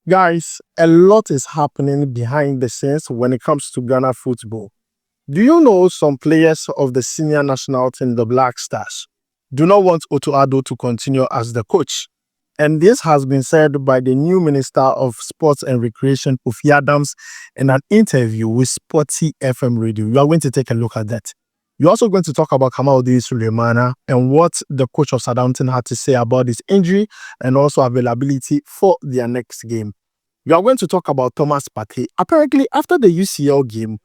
Guys, a lot is happening behind the scenes when it comes to Ghana football. Do you know some players of the senior national team, the Black Stars, do not want Otto Addo to continue as the coach? And this has been said by the new Minister of Sports and Recreation, Kofi Adams, in an interview with Sporty FM Radio. You are going to take a look at that. You're also going to talk about Kamaldeen Sulemana and what the coach of Southampton had to say about his injury and also availability for their next game. We are going to talk about Thomas Partey. Apparently, after the UCL game,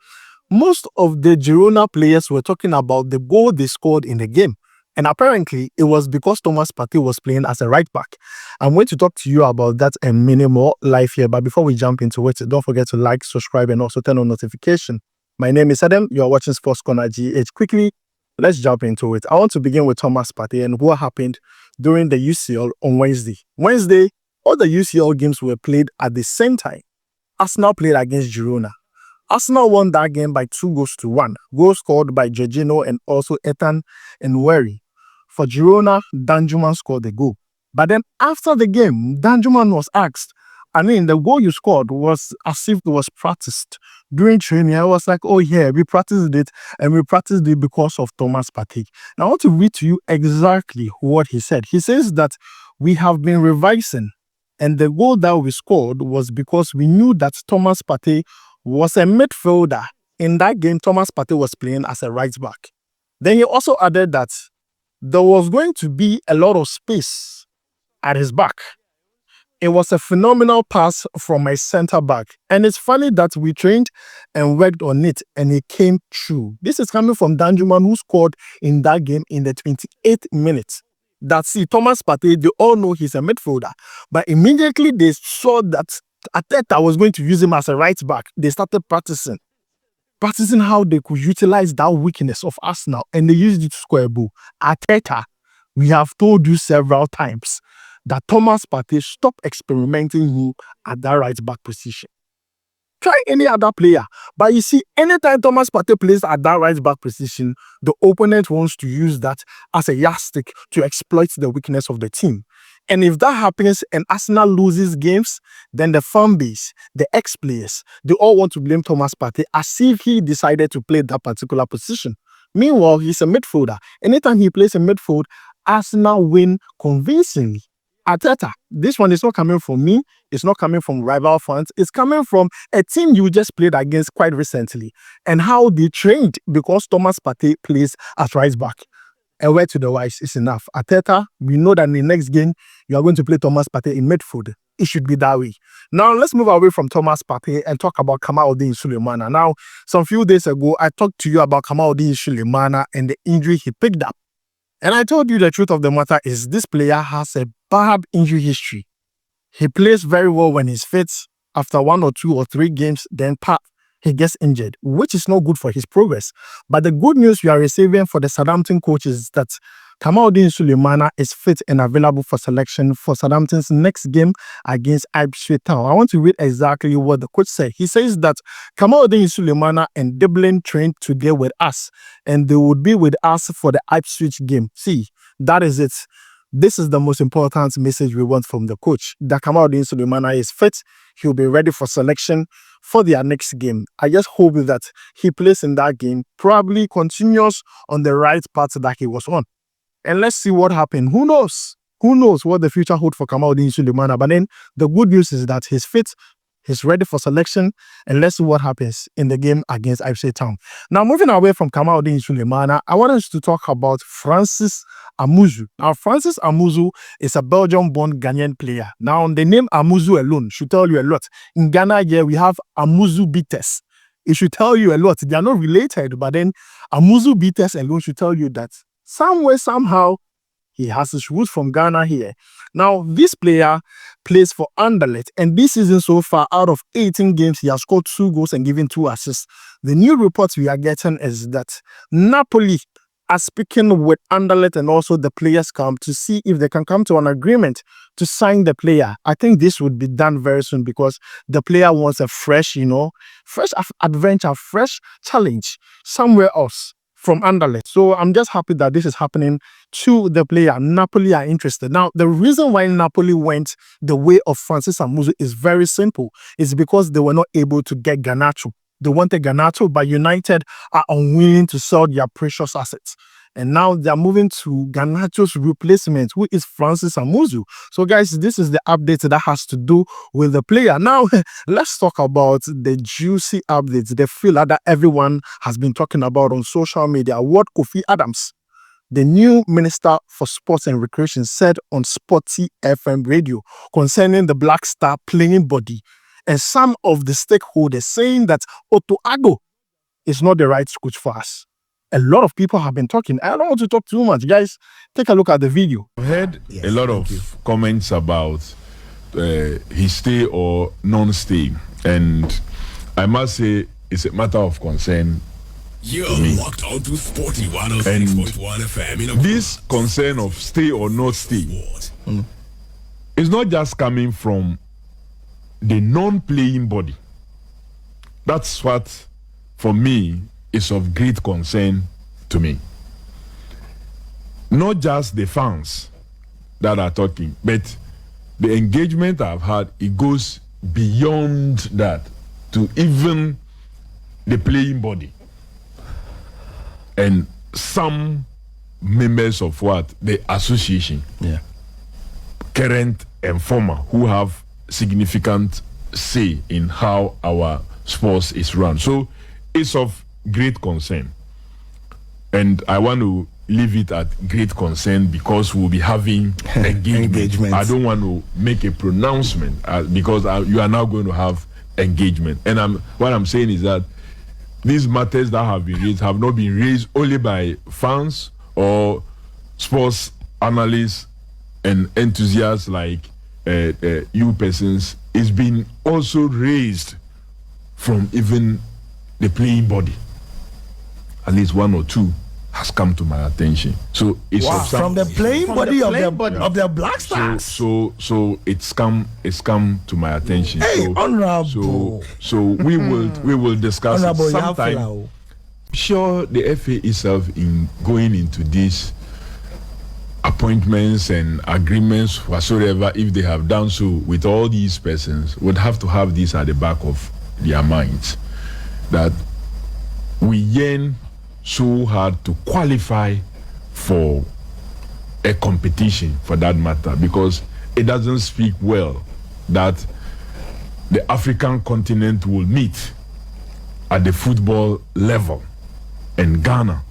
most of the Girona players were talking about the goal they scored in the game. And apparently, it was because Thomas Partey was playing as a right back. I'm going to talk to you about that and many more live here. But before we jump into it, don't forget to like, subscribe, and also turn on notification. My name is Adam. You are watching SportsCornerGH. Quickly, let's jump into it. I want to begin with Thomas Partey and what happened during the UCL on Wednesday. Wednesday, all the UCL games were played at the same time. Arsenal played against Girona. Arsenal won that game by 2-1. Goals scored by Jorginho and also Ethan and Weri. For Girona, Danjuma scored the goal. But then after the game, Danjuma was asked, the goal you scored was as if it was practiced during training. I was like, oh yeah, we practiced it and we practiced it because of Thomas Partey. Now I want to read to you exactly what he said. He says that we have been revising and the goal that we scored was because we knew that Thomas Partey was a midfielder. In that game, Thomas Partey was playing as a right back. Then he also added that there was going to be a lot of space at his back. It was a phenomenal pass from a center back. And it's funny that we trained and worked on it and it came true. This is coming from Danjuma, who scored in that game in the 28th minute. That's it. Thomas Partey, they all know he's a midfielder. But immediately they saw that Arteta was going to use him as a right back. They started practicing how they could utilize that weakness of Arsenal, and they used it to score a goal. Arteta, we have told you several times that Thomas Partey stop experimenting him at that right back position. Try any other player. But you see, anytime Thomas Partey plays at that right back position, the opponent wants to use that as a yardstick to exploit the weakness of the team. And if that happens and Arsenal loses games, then the fan base, the ex-players, they all want to blame Thomas Partey as if he decided to play that particular position. Meanwhile, he's a midfielder. Anytime he plays in midfield, Arsenal win convincingly. Arteta, this one is not coming from me. It's not coming from rival fans. It's coming from a team you just played against quite recently and how they trained because Thomas Partey plays as right back. A word to the wise is enough. Arteta, we know that in the next game, you are going to play Thomas Partey in midfield. It should be that way. Now, let's move away from Thomas Partey and talk about Kamaldeen Sulemana. Now, some few days ago, I talked to you about Kamaldeen Sulemana and the injury he picked up. And I told you the truth of the matter is this player has a bad injury history. He plays very well when he's fit. After 1 or 2 or 3 games, then he gets injured, which is not good for his progress. But the good news we are receiving for the Southampton coaches is that Kamaldeen Sulemana is fit and available for selection for Southampton's next game against Ipswich Town. I want to read exactly what the coach said. He says that Kamaldeen Sulemana and Dublin trained today with us, and they would be with us for the Ipswich game. See, that is it. This is the most important message we want from the coach. That Kamaldeen Sulemana is fit. He'll be ready for selection for their next game. I just hope that he plays in that game, probably continues on the right path that he was on. And let's see what happens. Who knows? Who knows what the future holds for Kamaldeen Sulemana? But then the good news is that he's fit, he's ready for selection, and let's see what happens in the game against Ipswich Town. Now, moving away from Kamaldeen Sulemana, I want us to talk about Francis Amuzu. Now, Francis Amuzu is a Belgium-born Ghanaian player. Now, the name Amuzu alone should tell you a lot. In Ghana, here we have Amuzu beaters. It should tell you a lot. They are not related, but then Amuzu beaters alone should tell you that somewhere, somehow, he has his roots from Ghana here. Now, this player plays for Anderlecht, and this season so far, out of 18 games, he has scored 2 goals and given 2 assists. The new reports we are getting is that Napoli are speaking with Anderlecht and also the players camp to see if they can come to an agreement to sign the player. I think this would be done very soon because the player wants a fresh, fresh adventure, fresh challenge somewhere else. from Anderlecht. So I'm just happy that this is happening to the player. Napoli are interested. Now, the reason why Napoli went the way of Francis Amuzu is very simple. It's because they were not able to get Garnacho. They wanted Garnacho, but United are unwilling to sell their precious assets. And now they're moving to Garnacho's replacement, who is Francis Amuzu. So, guys, this is the update that has to do with the player. Now, let's talk about the juicy updates, the filler that everyone has been talking about on social media. What Kofi Adams, the new Minister for Sports and Recreation, said on Sporty FM radio concerning the Black Star playing body, and some of the stakeholders saying that Otto Addo is not the right coach for us. A lot of people have been talking. I don't want to talk too much. Guys, take a look at the video. I've heard a lot of comments about his stay or non-stay. And I must say, it's a matter of concern. You're locked on to Sporty 106.1 FM. This concern of stay or not stay is not just coming from the non-playing body. That's what, for me, is of great concern to me. Not just the fans that are talking, but the engagement I've had, it goes beyond that to even the playing body. And some members of the association, current and former, who have significant say in how our sports is run. So it's of great concern, and I want to leave it at great concern because we'll be having engagement. I don't want to make a pronouncement because you are now going to have engagement. And what I'm saying is that these matters that have been raised have not been raised only by fans or sports analysts and enthusiasts like you persons. It's been also raised from even the playing body. At least one or two has come to my attention. So it's from the playing body of the Black Stars. So it's come to my attention. Hey, honorable. So we will discuss it sometime. Sure, the FA itself in going into these appointments and agreements whatsoever, if they have done so with all these persons, would have to have this at the back of their minds, that we yearn so hard to qualify for a competition, for that matter, because it doesn't speak well that the African continent will meet at the football level and Ghana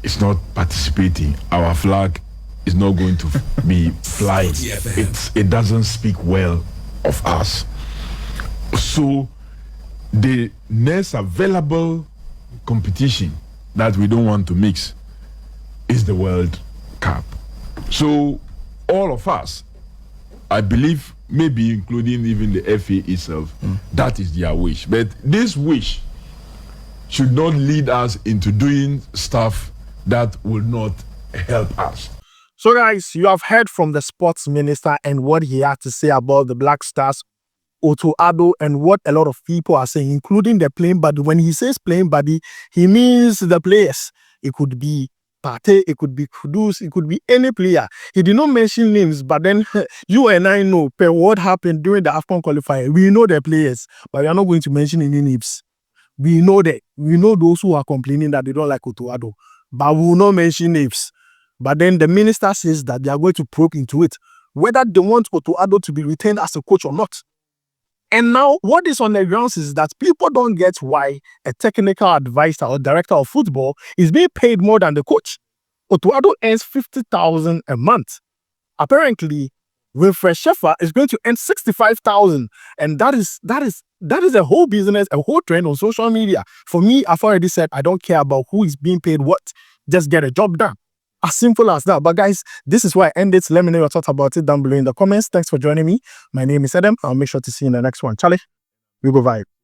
is not participating. Our flag is not going to be flying. It doesn't speak well of us. So the next available competition that we don't want to mix is the World Cup. So all of us, I believe, maybe including even the FA itself, that is their wish. But this wish should not lead us into doing stuff that will not help us. So, guys, you have heard from the sports minister and what he had to say about the Black Stars, Otto Addo, and what a lot of people are saying, including the playing body. When he says playing body, he means the players. It could be Partey, it could be Kudus, it could be any player. He did not mention names, but then you and I know per what happened during the AFCON qualifier. We know the players, but we are not going to mention any names. We know that. We know those who are complaining that they don't like Otto Addo, but we will not mention names. But then the minister says that they are going to probe into it, whether they want Otto Addo to be retained as a coach or not. And now, what is on the grounds is that people don't get why a technical advisor or director of football is being paid more than the coach. Otto Addo earns 50,000 a month. Apparently, Wilfred Sheffer is going to earn 65,000, and that is a whole business, a whole trend on social media. For me, I've already said I don't care about who is being paid what. Just get a job done. As simple as that. But guys, this is where I end it. Let me know your thoughts about it down below in the comments. Thanks for joining me. My name is Adam. I'll make sure to see you in the next one. Charlie, we go vibe.